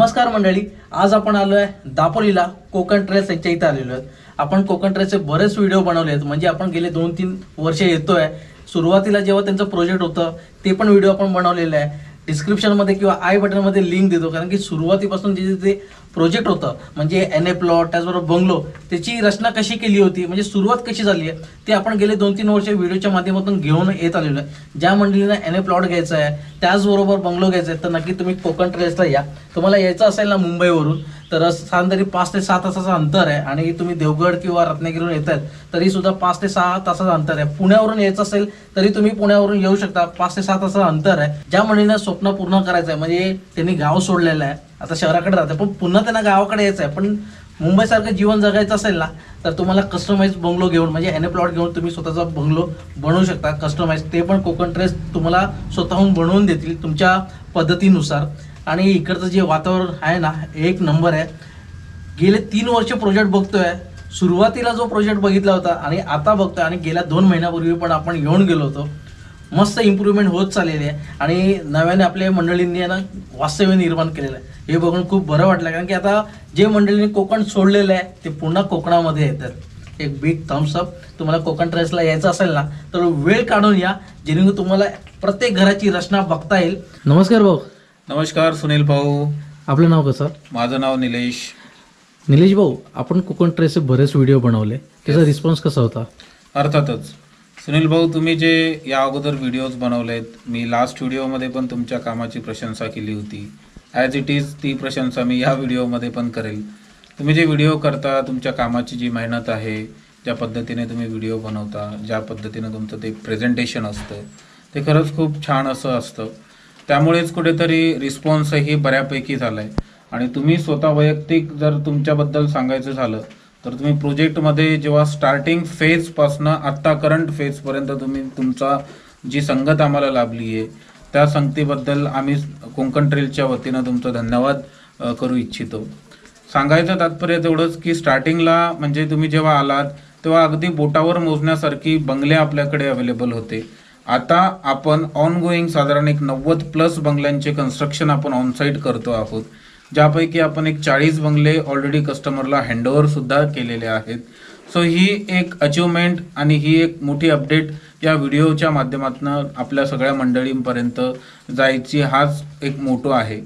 नमस्कार मंडळी, आज आपण आलोय दापोलीला कोकण ट्रेल्स यांच्या इथे आलेलो आहे। आपण कोकण ट्रेल्सचे बरेच व्हिडिओ बनवले आहेत, म्हणजे आपण गेले 2-3 वर्ष येतोय। सुरुवातीला जेव्हा त्यांचं प्रोजेक्ट होतं ते पण व्हिडिओ आपण बनवलेले आहे। डिस्क्रिप्शन मध्ये किंवा आय बटन मध्ये लिंक देतो, कारण की सुरुवातीपासून जे प्रोजेक्ट होतं म्हणजे NA प्लॉट त्याचबरोबर बंगलो त्याची रचना कशी केली होती, म्हणजे सुरुवात कशी झाली आहे ते आपण गेले 2-3 वर्ष व्हिडिओच्या माध्यमातून घेऊन येत आलेलो आहे। ज्या मंडळींना NA प्लॉट घ्यायचा आहे त्याचबरोबर बंगलो घ्यायचा आहे तर नक्की तुम्ही कोकण ट्रेल्सला या। तुम्हाला यायचं असेल ना मुंबईवरून तर साधारण 5 ते 6 तासाचं अंतर आहे, आणि तुम्ही देवगड किंवा रत्नागिरीवरून येतात तरी सुद्धा 5 ते 6 तासाचं अंतर आहे। पुण्यावरून यायचं असेल तरी तुम्ही पुण्यावरून येऊ शकता, 5 ते 6 तासाचं अंतर आहे। ज्या मंडळींना स्वप्न पूर्ण करायचं आहे, म्हणजे त्यांनी गाव सोडलेलं आहे, आता शहराकडे राहते पण पुन्हा त्यांना गावाकडे यायचं आहे, पण मुंबईसारखं जीवन जगायचं असेल ना तर तुम्हाला कस्टमाइज बंगलो घेऊन म्हणजे NA प्लॉट घेऊन तुम्ही स्वतःचा बंगलो बनवू शकता कस्टमाइज। ते पण कोकण ट्रेल्स तुम्हाला स्वतःहून बनवून देतील तुमच्या पद्धतीनुसार। आणि इकडचं जे वातावरण आहे ना एक नंबर आहे। गेले 3 वर्ष प्रोजेक्ट बघतोय, सुरुवातीला जो प्रोजेक्ट बघितला होता आणि आता बघतोय, आणि गेल्या 2 महिन्यापूर्वी पण आपण येऊन गेलो होतो। मस्त इम्प्रूव्हमेंट होत चाललेली आहे आणि नव्याने आपल्या मंडळींनी ना वास्तव्य निर्माण केलेलं आहे, हे बघून खूप बरं वाटलं। कारण की आता जे मंडळींनी कोकण सोडलेलं आहे ते पुन्हा कोकणामध्ये येतात। एक बिग थम्स अप। तुम्हाला कोकण ट्रेल्सला यायचं असेल ना तर वेळ काढून या, जेणेकरून तुम्हाला प्रत्येक घराची रचना बघता येईल। नमस्कार भाऊ। नमस्कार सुनील भाऊ। आपलं नाव कसं? माझं नाव निलेश। निलेश भाऊ, आपण कोकण ट्रेल्सचे बरेच व्हिडिओ बनवले, त्याचा रिस्पॉन्स कसा होता? अर्थातच सुनील भाऊ, तुम्ही जे या अगोदर व्हिडिओज बनवलेत, मी लास्ट व्हिडिओमध्ये पण तुमच्या कामाची प्रशंसा केली होती। ॲज इट इज ती प्रशंसा मी या व्हिडिओमध्ये पण करेल। तुम्ही जे व्हिडिओ करता, तुमच्या कामाची जी मेहनत आहे, ज्या पद्धतीने तुम्ही व्हिडिओ बनवता, ज्या पद्धतीने तुमचं ते प्रेझेंटेशन असतं ते खरंच खूप छान असं असतं। त्यामुळेच कुठेतरी रिस्पॉन्सही बऱ्यापैकी झाला आहे। आणि तुम्ही स्वतः वैयक्तिक जर तुमच्याबद्दल सांगायचं झालं तर तुम्ही प्रोजेक्टमध्ये जेव्हा स्टार्टिंग फेजपासनं आत्ता करंट फेजपर्यंत तुम्ही तुमचा जी संगत आम्हाला लाभली आहे त्या संगतीबद्दल आम्ही कोकण ट्रेल्सच्या वतीनं तुमचं धन्यवाद करू इच्छितो। सांगायचं तात्पर्य तेवढंच की स्टार्टिंगला म्हणजे तुम्ही जेव्हा आलात तेव्हा अगदी बोटावर मोजण्यासारखी बंगले आपल्याकडे अवेलेबल होते। आता आपण ऑनगोईंग साधारण एक 90+ बंगल्यांचे कन्स्ट्रक्शन आपण ऑनसाईट करतो आहोत, ज्यापैकी आपण एक 40 बंगले ऑलरेडी कस्टमरला हँडओव्हर सुद्धा केलेले आहेत। सो ही एक अचिव्हमेंट आणि ही एक मोठी अपडेट या व्हिडिओच्या माध्यमातून आपल्या सगळ्या मंडळींपर्यंत जायची हाच एक मोटो आहे।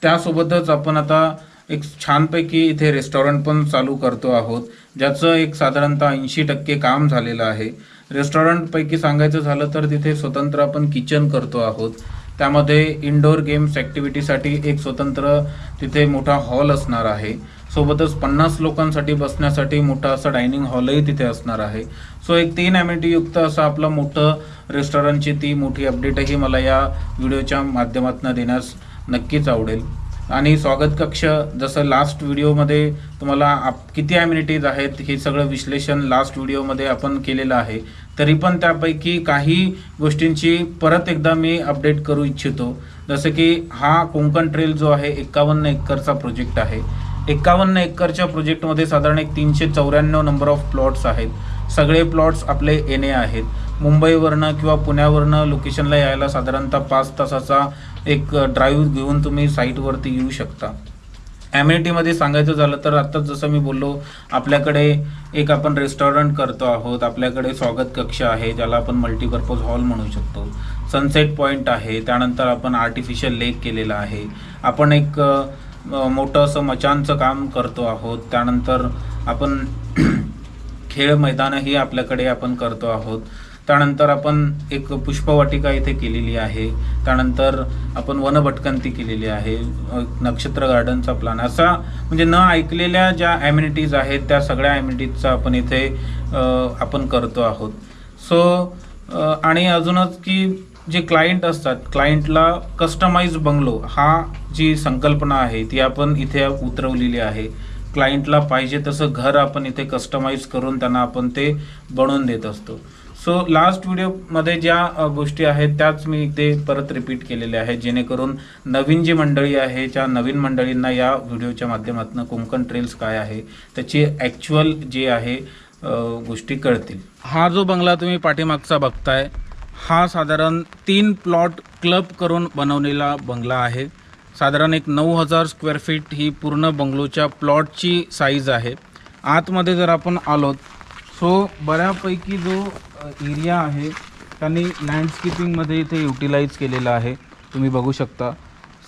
त्यासोबतच आपण आता एक छानपैकी इथे रेस्टॉरंट पण चालू करतो आहोत, ज्याचं एक साधारणतः 80% काम झालेलं आहे। रेस्टॉरंटपैकी सांगायचं झालं तर तिथे स्वतंत्र आपण किचन करतो आहोत, त्यामध्ये इनडोअर गेम्स ॲक्टिव्हिटीसाठी एक स्वतंत्र तिथे मोठा हॉल असणार आहे। सोबतच 50 लोकांसाठी बसण्यासाठी मोठा असा डायनिंग हॉलही तिथे असणार आहे। सो एक 3 ॲमिनिटी युक्त असं आपलं मोठं रेस्टॉरंटची ती मोठी अपडेटही मला या व्हिडिओच्या माध्यमातून देण्यास नक्कीच आवडेल। आणि स्वागत कक्ष, जसं लास्ट व्हिडिओमध्ये तुम्हाला किती ॲमिनिटीज आहेत हे सगळं विश्लेषण लास्ट व्हिडिओमध्ये आपण केलेलं आहे, तरी पण त्यापैकी काही गोष्टींची परत एकदा मी अपडेट करू इच्छितो। जसं की हा कोकण ट्रेल जो आहे 51 एकरचा प्रोजेक्ट आहे। 51 एकरच्या प्रोजेक्टमध्ये साधारण एक 394 नंबर ऑफ प्लॉट्स आहेत। सगळे प्लॉट्स आपले NA आहेत। मुंबईवरनं किंवा पुण्यावरनं लोकेशनला यायला साधारणतः 5 तासाचा एक ड्राईव्ह घेऊन तुम्ही साईटवरती येऊ शकता। ॲमिनिटीमध्ये सांगायचं झालं तर आत्ताच जसं मी बोललो, आपल्याकडे एक आपण रेस्टॉरंट करतो आहोत, आपल्याकडे स्वागत कक्ष आहे ज्याला आपण मल्टीपर्पज हॉल म्हणू शकतो, सनसेट पॉईंट आहे, त्यानंतर आपण आर्टिफिशियल लेक केलेलं आहे, आपण एक मोठं असं मचानचं काम करतो आहोत, त्यानंतर आपण खेळ मैदानही आपल्याकडे आपण करतो आहोत, त्यानंतर आपण एक पुष्पवाटिका इथे केलेली आहे, त्यानंतर आपण वनभटकंती केलेली आहे, नक्षत्र गार्डनचा प्लॅन, असा म्हणजे न ऐकलेल्या ज्या ॲमिनिटीज आहेत त्या सगळ्या ॲमिनिटीजचा आपण इथे आपण करतो आहोत। सो आणि अजूनच की जे क्लायंट असतात, क्लायंटला कस्टमाइज बंगलो हा जी संकल्पना आहे ती आपण इथे उतरवलेली आहे। क्लायंटला पाहिजे तसं घर आपण इथे कस्टमाइज करून त्यांना आपण ते बनवून देत असतो। सो लास्ट व्हिडिओमध्ये ज्या गोष्टी आहेत त्याच मी इथे परत रिपीट केलेल्या आहेत, जेणेकरून नवीन जी मंडळी आहे त्या नवीन मंडळींना या व्हिडिओच्या माध्यमातून कोकण ट्रेल्स काय आहे त्याची ॲक्च्युअल जे आहे गोष्टी कळतील। हा जो बंगला तुम्ही पाठीमागचा बघताय हा साधारण 3 प्लॉट क्लब करून बनवलेला बंगला आहे। साधारण एक 9,000 स्क्वेअर फीट ही पूर्ण बंगलोच्या प्लॉटची साईज आहे. आतमध्ये जर आपण आलोत सो बऱ्यापैकी जो एरिया आहे त्यांनी लँडस्केपिंगमध्ये इथे युटिलाइज केलेला आहे. तुम्ही बघू शकता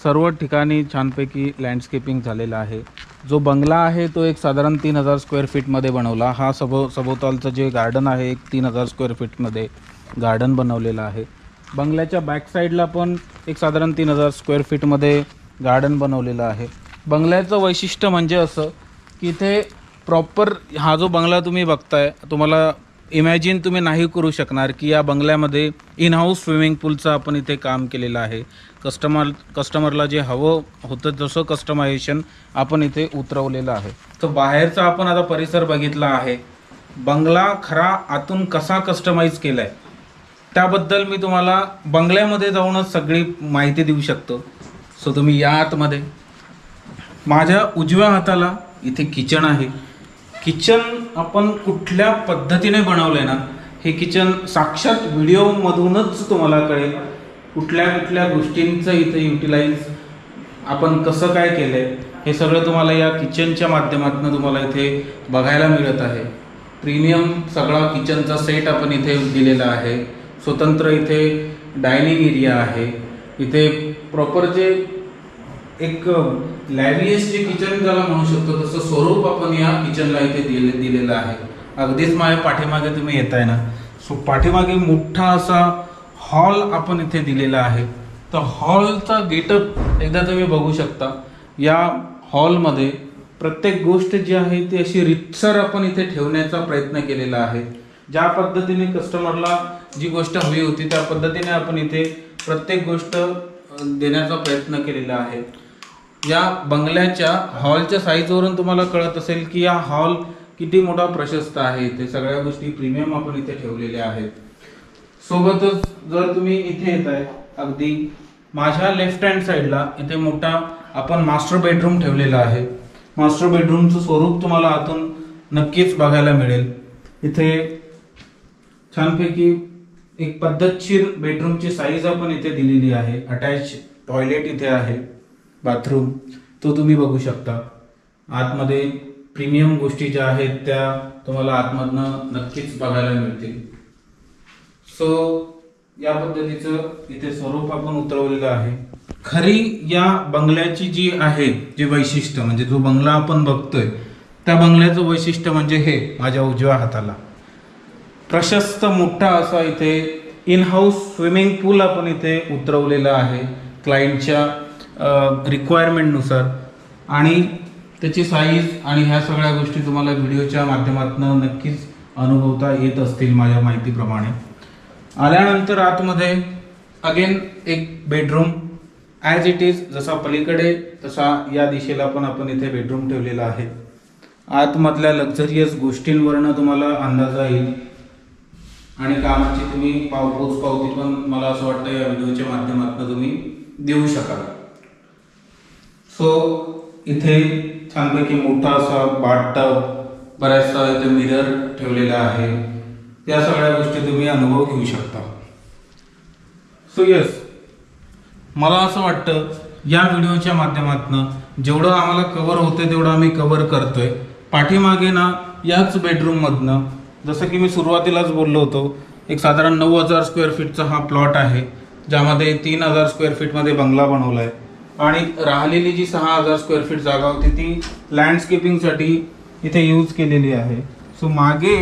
सर्व ठिकाणी छानपैकी लँडस्केपिंग झालेलं आहे. जो बंगला आहे तो एक साधारण 3,000 स्क्वेअर फीटमध्ये बनवला. हा सभोवतालचं जे गार्डन आहे एक 3,000 स्क्वेअर फीटमध्ये गार्डन बनवलेलं आहे. बंगल्याच्या बॅक साईडला पण एक साधारण 3,000 स्क्वेअर फीटमध्ये गार्डन बनवलेलं आहे. बंगल्याचं वैशिष्ट्य म्हणजे असं की इथे प्रॉपर हा जो बंगला तुम्ही बघताय तुम्हाला इमॅजिन तुम्ही नाही करू शकणार की या बंगल्यामध्ये इन हाऊस स्विमिंग पूलचं आपण इथे काम केलेलं आहे. कस्टमरला जे हवं होतं जसं कस्टमायझेशन आपण इथे उतरवलेलं आहे. तर बाहेरचा आपण आता परिसर बघितला आहे. बंगला खरा आतून कसा कस्टमाइज केला आहे त्याबद्दल मी तुम्हाला बंगल्यामध्ये जाऊनच सगळी माहिती देऊ शकतो. सो तुम्ही या आतमध्ये माझ्या उजव्या हाताला इथे किचन आहे. किचन आपण कुठल्या पद्धतीने बनवलं आहे ना हे किचन साक्षात व्हिडिओमधूनच तुम्हाला कळेल. कुठल्या गोष्टींचं इथे युटिलाइज आपण कसं काय केलं आहे हे सगळं तुम्हाला या किचनच्या माध्यमातून तुम्हाला इथे बघायला मिळत आहे. प्रीमियम सगळा किचनचा सेट आपण इथे दिलेला आहे. स्वतंत्र इथे डायनिंग एरिया आहे. इथे प्रॉपर जे एक लॅव्हियस जे किचन ज्याला म्हणू शकतो तसं स्वरूप आपण या किचनला इथे दिलेलं आहे. अगदीच माझ्या पाठीमागे तुम्ही येताय ना सो पाठीमागे मोठा असा हॉल आपण इथे दिलेला आहे. तर हॉलचा गेटअप एकदा तुम्ही बघू शकता. या हॉलमध्ये प्रत्येक गोष्ट जी आहे ती अशी रितसर आपण इथे ठेवण्याचा प्रयत्न केलेला आहे. ज्या पद्धतीने कस्टमरला जी गोष्ट हवी होती त्या पद्धतीने आपण इथे प्रत्येक गोष्ट देण्याचा प्रयत्न केलेला आहे. या बंगल्याच्या हॉलच्या साईजवरून तुम्हाला कळत असेल की या हॉल किती मोठा प्रशस्त आहे. इथे सगळ्या गोष्टी प्रीमियम आपण इथे ठेवलेल्या आहेत. सोबतच जर तुम्ही इथे येताय अगदी माझ्या लेफ्ट हँड साईडला इथे मोठा आपण मास्टर बेडरूम ठेवलेला आहे. मास्टर बेडरूमचं स्वरूप तुम्हाला आतून नक्कीच बघायला मिळेल. इथे छानपैकी एक पद्धतशीर बेडरूमची साईज आपण इथे दिलेली आहे. अटॅच टॉयलेट इथे आहे. बाथरूम तो तुम्ही बघू शकता. आतमध्ये प्रीमियम गोष्टी ज्या आहेत त्या तुम्हाला आतमधनं नक्कीच बघायला मिळतील. सो या पद्धतीचं इथे स्वरूप आपण उतरवलेलं आहे. खरी या बंगल्याची जी आहे जे वैशिष्ट्य म्हणजे जो बंगला आपण बघतोय त्या बंगल्याचं वैशिष्ट्य म्हणजे हे माझ्या उजव्या हाताला प्रशस्त मोठा असा इथे इन हाऊस स्विमिंग पूल आपण इथे उतरवलेला आहे क्लायंटच्या रिक्वायरमेंटनुसार. आणि त्याची साईज आणि ह्या सगळ्या गोष्टी तुम्हाला व्हिडिओच्या माध्यमातून नक्कीच अनुभवता येत असतील माझ्या माहितीप्रमाणे. आल्यानंतर आतमध्ये अगेन एक बेडरूम ॲज इट इज जसा पलीकडे तसा या दिशेला पण आपण इथे बेडरूम ठेवलेला आहे. आतमधल्या लक्झरियस गोष्टींवरनं तुम्हाला अंदाजा येईल आणि कामाची तुम्ही पोचपावती पण मला असं वाटतं या व्हिडिओच्या माध्यमातून तुम्ही देऊ शकाल. सो इथे छानपैकी मोठा असा बाथटब बऱ्याचसा इथे मिरर ठेवलेला आहे. या सगळ्या गोष्टी तुम्ही अनुभव घेऊ शकता. सो येस मला असं वाटतं या व्हिडिओच्या माध्यमातून जेवढं आम्हाला कव्हर होतं तेवढं आम्ही कव्हर करतोय. पाठीमागे ना याच बेडरूममधनं जसं की मी सुरुवातीलाच बोललो होतो एक साधारण 9,000 स्क्वेअर फीटचा हा प्लॉट आहे ज्यामध्ये 3,000 स्क्वेअर फीटमध्ये बंगला बनवला आहे. आणि राहिलेली जी 6,000 स्क्वेअर फीट जागा होती ती लँडस्केपिंगसाठी इथे यूज केलेली आहे. सो मागे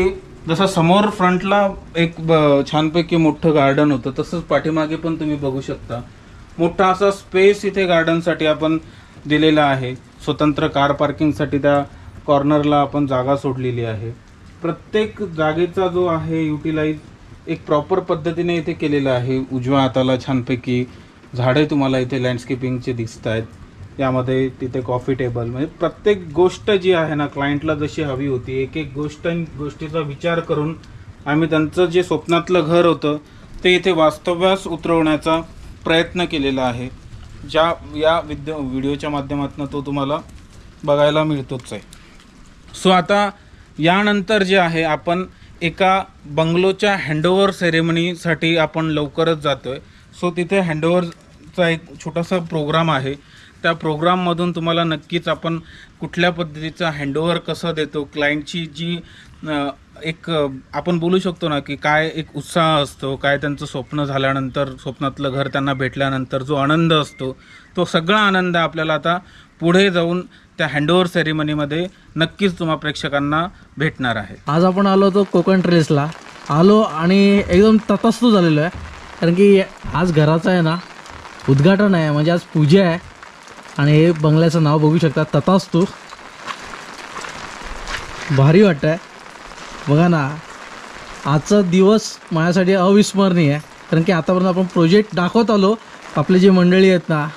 जसं समोर फ्रंटला एक छानपैकी मोठं गार्डन होतं तसंच पाठीमागे पण तुम्ही बघू शकता मोठा असा स्पेस इथे गार्डनसाठी आपण दिलेला आहे. स्वतंत्र कार पार्किंगसाठी त्या कॉर्नरला आपण जागा सोडलेली आहे. प्रत्येक जागेचा जो आहे युटिलाइज एक प्रॉपर पद्धतीने इथे केलेला आहे. उजव्या हाताला छानपैकी झाडे तुम्हाला इथे लँडस्केपिंगचे दिसत आहेत. यामध्ये तिथे कॉफी टेबल म्हणजे प्रत्येक गोष्ट जी आहे ना क्लायंटला जशी हवी होती एक एक गोष्टीचा विचार करून आम्ही त्यांचं जे स्वप्नातलं घर होतं ते इथे वास्तव्यास उतरवण्याचा प्रयत्न केलेला आहे. या व्हिडिओच्या माध्यमातून तो तुम्हाला बघायला मिळतोच आहे. सो आता यानंतर जे आहे आपण एका बंगलोच्या हँडओव्हर सेरेमनीसाठी आपण लवकरच जातोय. सो तिथे हँडओव्हरचा एक छोटासा प्रोग्राम आहे त्या प्रोग्राममधून तुम्हाला नक्कीच आपण कुठल्या पद्धतीचा हँडओव्हर कसं देतो, क्लायंटची जी एक आपण बोलू शकतो ना की काय एक उत्साह असतो, काय त्यांचं स्वप्न झाल्यानंतर, स्वप्नातलं घर त्यांना भेटल्यानंतर जो आनंद असतो, तो सगळा आनंद आपल्याला आता पुढे जाऊन त्या हँडओव्हर सेरेमनीमध्ये नक्कीच तुम्हा प्रेक्षकांना भेटणार आहे. आज आपण आलो होतो कोकण ट्रेल्सला आलो आणि एकदम तटस्थ झालेलो आहे, कारण की आज घराचं आहे ना उद्घाटन आहे, म्हणजे आज पूजा आहे. आणि हे बंगल्याचं नाव बघू शकता, तथास्तु. भारी वाटतं आहे बघा ना. आजचा दिवस माझ्यासाठी अविस्मरणीय आहे, कारण की आतापर्यंत आपण प्रोजेक्ट दाखवत आलो. आपले जे मंडळी आहेत ना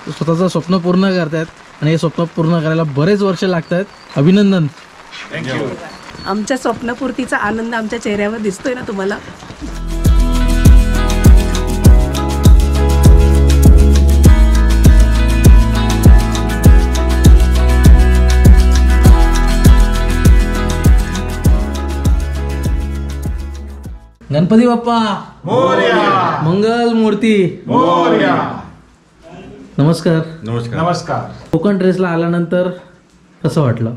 स्वतःचं स्वप्न पूर्ण करत आहेत आणि हे स्वप्न पूर्ण करायला बरेच वर्ष लागत आहेत. अभिनंदन. थँक्यू. आमच्या स्वप्नपूर्तीचा आनंद आमच्या चेहऱ्यावर दिसतोय ना तुम्हाला. गणपती बाप्पा मोरया. मंगल मूर्ती मोरया. नमस्कार. नमस्कार. नमस्कार. कोकण ट्रेल्सला आल्यानंतर कसं वाटलं?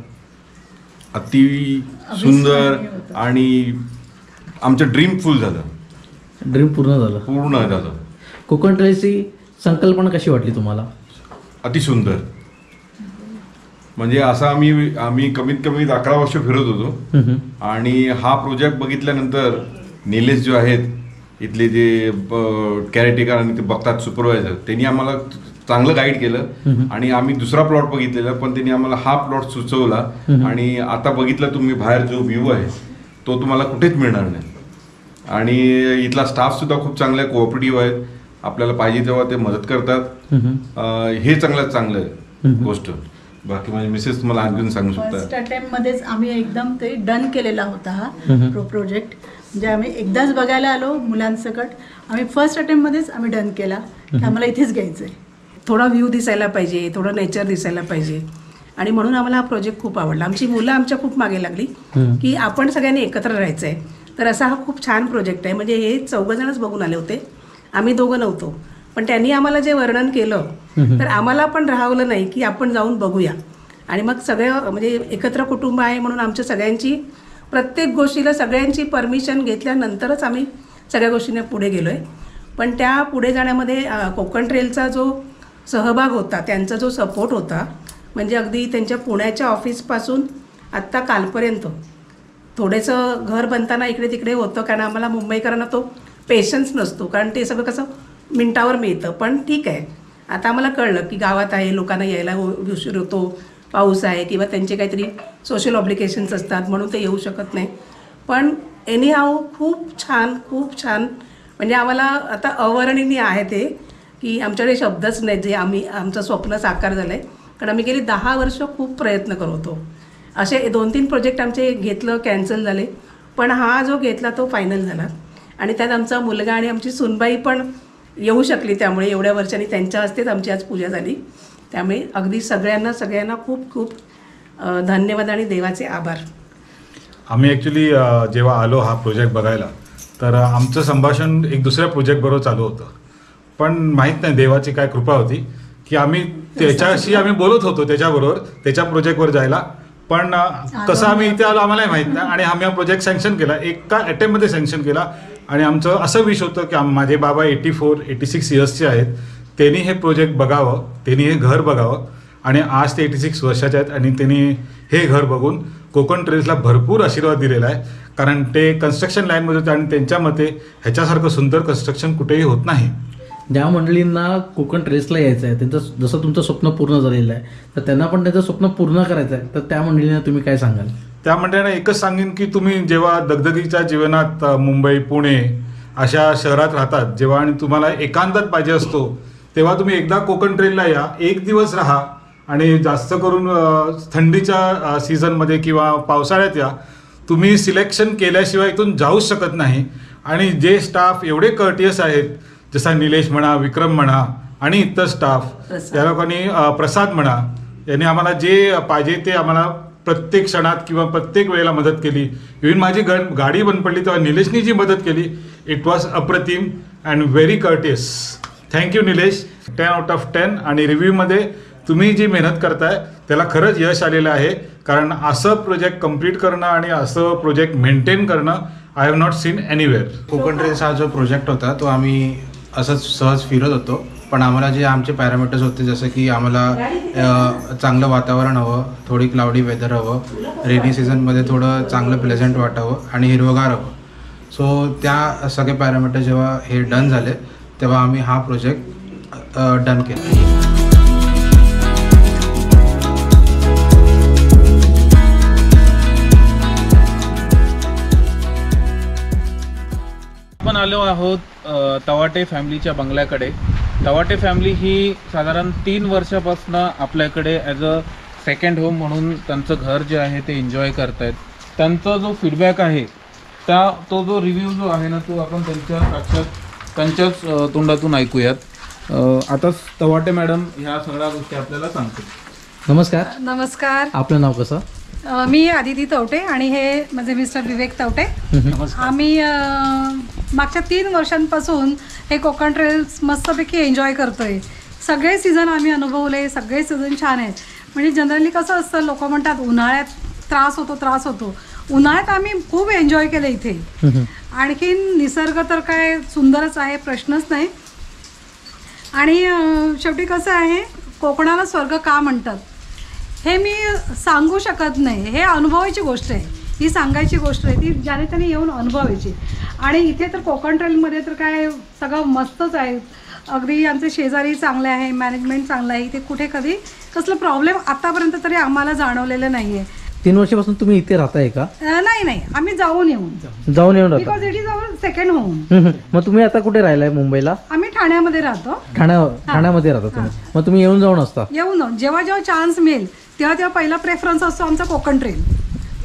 अति सुंदर आणि आमचं ड्रीम फुल झालं, ड्रीम पूर्ण झालं. पूर्ण झालं. कोकण ट्रेल्सची संकल्पना कशी वाटली तुम्हाला? अति सुंदर. म्हणजे असं आम्ही कमीत कमी 11 वर्ष फिरत होतो आणि हा प्रोजेक्ट बघितल्यानंतर निलेश जो आहेत इथले जे कॅरेटेकर आणि ते बघतात सुपरवायझर, त्यांनी आम्हाला चांगलं गाईड केलं आणि आम्ही दुसरा प्लॉट बघितलेला, पण त्यांनी आम्हाला हा प्लॉट सुचवला. आणि आता बघितलं तुम्ही बाहेर जो व्ह्यू आहे तो तुम्हाला कुठेच मिळणार नाही. आणि इथला स्टाफ सुद्धा खूप चांगला आहे, कोऑपरेटिव्ह आहेत, आपल्याला पाहिजे तेव्हा ते मदत करतात. हे चांगलं आहे गोष्ट. बाकी माझी मिसेस तुम्हाला आणखीन सांगू शकता. फर्स्ट अटेम्प्ट मध्येच आम्ही एकदम ते डन केलेला होता हा प्रोजेक्ट. म्हणजे आम्ही एकदाच बघायला आलो मुलांसकट, आम्ही फर्स्ट अटेम्प्ट मध्येच आम्ही डन केला की आम्हाला इथेच घ्यायचंय. थोडा व्ह्यू दिसायला पाहिजे, थोडं नेचर दिसायला पाहिजे आणि म्हणून आम्हाला हा प्रोजेक्ट खूप आवडला. आमची मुलं आमच्या खूप मागे लागली की आपण सगळ्यांनी एकत्र राहायचं आहे. तर असा हा खूप छान प्रोजेक्ट आहे. म्हणजे हे 4 जणच बघून आले होते, आम्ही 2 नव्हतो. पण त्यांनी आम्हाला जे वर्णन केलं तर आम्हाला पण राहवलं नाही की आपण जाऊन बघूया. आणि मग सगळं म्हणजे एकत्र कुटुंब आहे म्हणून आमच्या सगळ्यांची प्रत्येक गोष्टीला सगळ्यांची परमिशन घेतल्यानंतरच आम्ही सगळ्या गोष्टींना पुढे गेलो आहे. पण त्या पुढे जाण्यामध्ये कोकण ट्रेलचा जो सहभाग होता, त्यांचा जो सपोर्ट होता, म्हणजे अगदी त्यांच्या पुण्याच्या ऑफिसपासून आत्ता कालपर्यंत थोडंसं घर बनताना इकडे तिकडे होतं, कारण आम्हाला मुंबईकरांना तो पेशन्स नसतो, कारण ते सगळं कसं मिनिटावर मिळतं. पण ठीक आहे, आता आम्हाला कळलं की गावात आहे, लोकांना यायला उशीर होतो, पाऊस आहे किंवा त्यांचे काहीतरी सोशल ऑब्लिगेशन्स असतात म्हणून ते येऊ शकत नाही. पण एनी हाऊ खूप छान म्हणजे आम्हाला आता अवर्णनीय आहे ते की आमच्याकडे शब्दच नाही जे आमचं स्वप्न साकार झालं आहे. कारण आम्ही गेली 10 वर्ष खूप प्रयत्न करत होतो. असे 2-3 प्रोजेक्ट आमचे घेतलं, कॅन्सल झाले, पण हा जो घेतला तो फायनल झाला. आणि त्यात आमचा मुलगा आणि आमची सुनबाई पण येऊ शकली, त्यामुळे एवढ्या वर्षांनी त्यांच्या हस्तेच आमची आज पूजा झाली. त्यामुळे अगदी सगळ्यांना खूप धन्यवाद आणि देवाचे आभार. आम्ही ॲक्च्युली जेव्हा आलो हा प्रोजेक्ट बघायला तर आमचं संभाषण एक दुसऱ्या प्रोजेक्टबरोबर चालू होतं, पण माहीत नाही देवाची काय कृपा होती की आम्ही त्याच्याशी बोलत होतो त्याच्याबरोबर त्याच्या प्रोजेक्टवर जायला. पण कसं आम्ही इथे आलो आम्हालाही माहीत नाही. आणि आम्ही हा प्रोजेक्ट सँक्शन केला, एका अटेम्प्टमध्ये सँक्शन केला. आणि आमचं असं विश होतं की माझे बाबा 84-86 इयर्सचे आहेत, त्यांनी हे प्रोजेक्ट बघावं, त्यांनी हे घर बघावं. आणि आज ते 86 वर्षाचे आहेत आणि त्यांनी हे घर बघून कोकण ट्रेल्सला भरपूर आशीर्वाद दिलेला आहे. कारण ते कन्स्ट्रक्शन लाईनमध्ये होते आणि त्यांच्या मते ह्याच्यासारखं सुंदर कन्स्ट्रक्शन कुठेही होत नाही. ज्या मंडळींना कोकण ट्रेल्सला यायचं आहे, त्यांचं जसं तुमचं स्वप्न पूर्ण झालेलं आहे, तर त्यांना पण त्यांचं स्वप्न पूर्ण करायचं आहे, तर त्या मंडळींना तुम्ही काय सांगाल? त्या मंडळींना एकच सांगेन की तुम्ही जेव्हा दगदगीच्या जीवनात मुंबई, पुणे अशा शहरात राहतात, जेव्हा आणि तुम्हाला एकांतात पाहिजे असतो, तेव्हा तुम्ही एकदा कोकण ट्रेलला या, 1 दिवस राहा. आणि जास्त करून थंडीच्या सीझनमध्ये किंवा पावसाळ्यात या. तुम्ही सिलेक्शन केल्याशिवाय इथून जाऊच शकत नाही. आणि जे स्टाफ एवढे कर्टियस आहेत, जसा निलेश म्हणा, विक्रम म्हणा आणि इतर स्टाफ, त्या लोकांनी प्रसाद म्हणा, यांनी आम्हाला जे पाहिजे ते आम्हाला प्रत्येक क्षणात किंवा प्रत्येक वेळेला मदत केली. इव्हन माझी गाडी बंद पडली तेव्हा निलेशनी जी मदत केली, इट वॉज अप्रतिम and very courteous. Thank you Nilesh. 10/10. आणि रिव्ह्यूमध्ये तुम्ही जी मेहनत करताय त्याला खरंच यश आलेलं आहे, कारण असं प्रोजेक्ट कम्प्लीट करणं आणि असं प्रोजेक्ट मेंटेन करणं I have not seen anywhere. Konkan trails हा जो प्रोजेक्ट होता तो आम्ही असंच सहज फिरत होतो, पण आम्हाला जे आमचे पॅरामीटर्स होते जसं की आम्हाला चांगलं वातावरण हवं, थोडी क्लाउडी वेदर हवं, रेनी सीझनमध्ये थोडं चांगलं प्लेझंट वाटावं आणि हिरवगार हवं. सो त्या सगळे पॅरामीटर जेव्हा हे डन झाले तेव्हा आम्ही हा प्रोजेक्ट डन केला. आपण आलो आहोत तवाटे फॅमिलीच्या बंगल्याकडे. तवाटे फॅमिली ही साधारण 3 वर्षापासून आपल्याकडे ॲज अ सेकंड होम म्हणून त्यांचं घर जे आहे ते एन्जॉय करतायत. त्यांचा जो फीडबॅक आहे तो जो रिव्ह्यू जो आहे ना तो आपण त्यांच्याच तोंडातून ऐकूयात. आता तवाटे मॅडम ह्या सगळ्या गोष्टी आपल्याला सांगतील. नमस्कार. नमस्कार. आपलं नाव कसं? मी आदिती तवटे आणि हे माझे मिस्टर विवेक तवटे. आम्ही मागच्या 3 वर्षांपासून हे कोकण ट्रेल्स मस्तपैकी एन्जॉय करतोय. सगळे सीझन आम्ही अनुभवले, सगळे सीझन छान आहेत. म्हणजे जनरली कसं असतं, लोक म्हणतात उन्हाळ्यात त्रास होतो. उन्हाळ्यात आम्ही खूप एन्जॉय केलं इथे. आणखीन निसर्ग तर काय सुंदरच आहे, प्रश्नच नाही. आणि शेवटी कसं आहे, कोकणाला स्वर्ग का म्हणतात हे मी सांगू शकत नाही. हे अनुभवायची गोष्ट आहे, ही सांगायची गोष्ट आहे, ती ज्याने त्याने येऊन अनुभवायची. आणि इथे तर कोकण ट्रेलमध्ये तर काय सगळं मस्तच आहे. अगदी आमचे शेजारी चांगले आहे, मॅनेजमेंट चांगलं आहे. इथे कुठे कधी कसलं प्रॉब्लेम आतापर्यंत तरी आम्हाला जाणवलेलं नाही आहे. 3 वर्षापासून तुम्ही इथे राहताय का? नाही, आम्ही जाऊन येऊन राहता. Because it is our second home. मग तुम्ही आता कुठे राहिलाय? मुंबईला? आम्ही ठाण्यामध्ये राहतो. ठाण्यामध्ये राहता तुम्ही? मग तुम्ही येऊन जाऊन असता? येऊन जेव्हा चान्स मिळेल तेव्हा पहिला प्रेफरन्स असतो आमचा कोकण ट्रेल.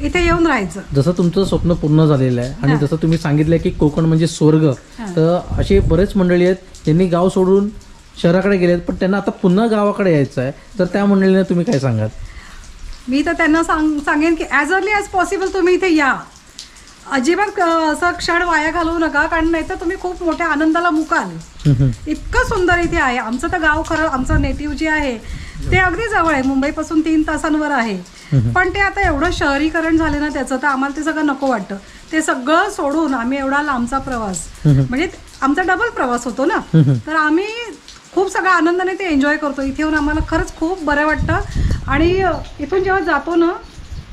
इथे येऊन राहायचं. जसं तुमचं स्वप्न पूर्ण झालेलं आहे आणि जसं तुम्ही सांगितलंय की कोकण म्हणजे स्वर्ग, तर असे बरेच मंडळी आहेत ज्यांनी गाव सोडून शहराकडे गेलेत, पण त्यांना आता पुन्हा गावाकडे यायचं आहे. तर त्या मंडळींना तुम्ही काय सांगाल? मी तर त्यांना सांगेन की ॲज अर्ली ॲज पॉसिबल तुम्ही इथे या. अजिबात असं क्षण वाया घालवू नका, कारण नाही तर तुम्ही खूप मोठ्या आनंदाला मुकाल. इतकं सुंदर इथे आहे. आमचं तर गाव खरं, आमचं नेटिव्ह जे आहे ते अगदी जवळ आहे, मुंबईपासून 3 तासांवर आहे. पण ते आता एवढं शहरीकरण झाले ना त्याचं, तर आम्हाला ते सगळं नको वाटतं. ते सगळं सोडून आम्ही एवढा लांबचा प्रवास, म्हणजे आमचा डबल प्रवास होतो ना, तर आम्ही खूप सगळ्या आनंदाने ते एन्जॉय करतो. इथे येऊन आम्हाला खरंच खूप बरं वाटतं. आणि इथून जेव्हा जातो ना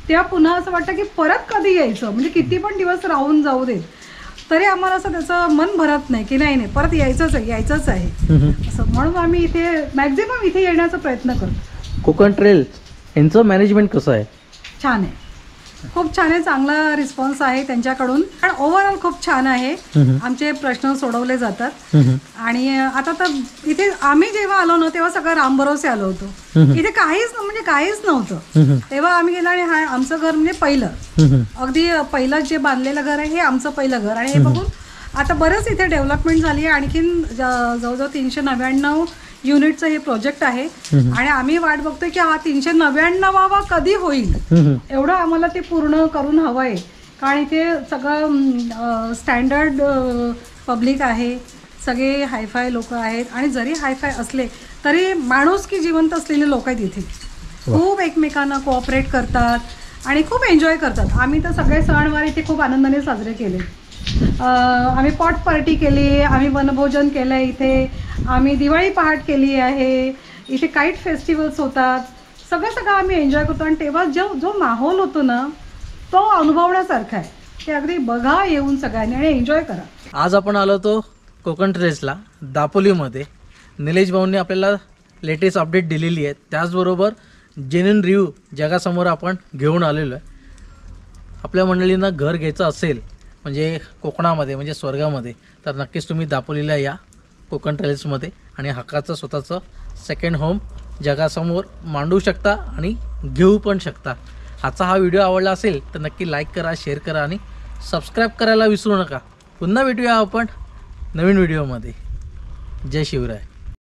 तेव्हा पुन्हा असं वाटतं की परत कधी यायचं. म्हणजे किती पण दिवस राहून जाऊ देत तरी आम्हाला असं त्याचं मन भरत नाही की नाही परत यायचंच आहे असं. म्हणून आम्ही इथे मॅक्झिमम इथे येण्याचा प्रयत्न करतो. कोकण ट्रेल यांचं मॅनेजमेंट कसं आहे? छान आहे, खूप छान आहे. चांगला रिस्पॉन्स आहे त्यांच्याकडून. आणि ओव्हरऑल खूप छान आहे. आमचे प्रश्न सोडवले जातात. आणि आता तर इथे आम्ही जेव्हा आलो ना तेव्हा सगळं रामभरोसे आलो होतो. इथे काहीच नव्हतं. तेव्हा आम्ही गेलो आणि आमचं घर म्हणजे पहिलं, अगदी पहिलं जे बांधलेलं घर आहे हे आमचं पहिलं घर. आणि हे बघून आता बरंच इथे डेव्हलपमेंट झाली आहे. आणखीन जवळजवळ 399 युनिटचं हे प्रोजेक्ट आहे. आणि आम्ही वाट बघतोय की हा 399वा कधी होईल. एवढं आम्हाला ते पूर्ण करून हवं आहे. कारण इथे सगळं स्टँडर्ड पब्लिक आहे, सगळे हायफाय लोक आहेत. आणि जरी हायफाय असले तरी माणुसकी जिवंत असलेले लोक आहेत इथे. खूप एकमेकांना कोऑपरेट करतात आणि खूप एन्जॉय करतात. आम्ही तर सगळे सणवार इथे खूप आनंदाने साजरे केले. आम्ही पॉट पार्टी केली, आम्ही वनभोजन केलं आहे इथे, आम्ही दिवाळी पहाट केली आहे. इथे काईट फेस्टिवल्स होतात. सगळं आम्ही एन्जॉय करतो. आणि तेव्हा जो माहोल होतो ना तो अनुभवण्यासारखा आहे. ते अगदी बघा येऊन सगळ्यांनी आणि एन्जॉय करा. आज आपण आलो होतो कोकण ट्रेल्सला दापोलीमध्ये. निलेश भाऊंनी आपल्याला लेटेस्ट अपडेट दिलेली आहे. त्याचबरोबर जेन्युइन रिव्ह्यू जगासमोर आपण घेऊन आलेलो आहे. आपल्या मंडळींना घर घ्यायचं असेल म्हणजे कोकणामध्ये म्हणजे स्वर्गामध्ये, तर नक्कीच तुम्ही दापोलीला या कोकण ट्रेल्समध्ये आणि हक्काचं स्वतःचं सेकंड होम जगासमोर मांडू शकता आणि घेऊ पण शकता. आजचा हा व्हिडिओ आवडला असेल तर नक्की लाईक करा, शेअर करा आणि सबस्क्राईब करायला विसरू नका. पुन्हा भेटूया आपण नवीन व्हिडिओमध्ये. जय शिवराय.